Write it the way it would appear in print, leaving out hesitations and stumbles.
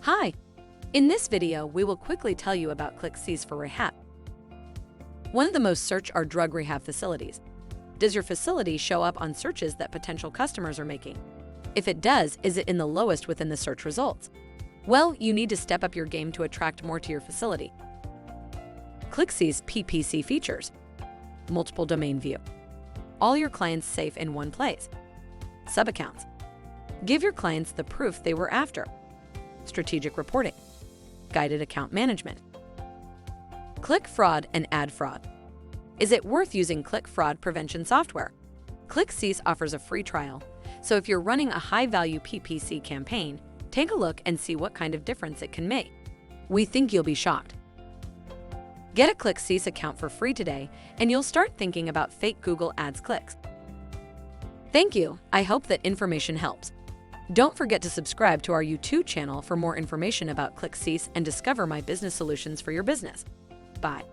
Hi! In this video, we will quickly tell you about CLICKCEASE for Rehab. One of the most searched are drug rehab facilities. Does your facility show up on searches that potential customers are making? If it does, is it in the lowest within the search results? Well, you need to step up your game to attract more to your facility. CLICKCEASE PPC Features. Multiple domain view. All your clients safe in one place. Sub-accounts. Give your clients the proof they were after. Strategic reporting. Guided account management. Click fraud and ad fraud. Is it worth using click fraud prevention software? CLICKCEASE offers a free trial, so if you're running a high-value PPC campaign, take a look and see what kind of difference it can make. We think you'll be shocked. Get a CLICKCEASE account for free today, and you'll start thinking about fake Google Ads clicks. Thank you. I hope that information helps. Don't forget to subscribe to our YouTube channel for more information about CLICKCEASE and discover my business solutions for your business. Bye.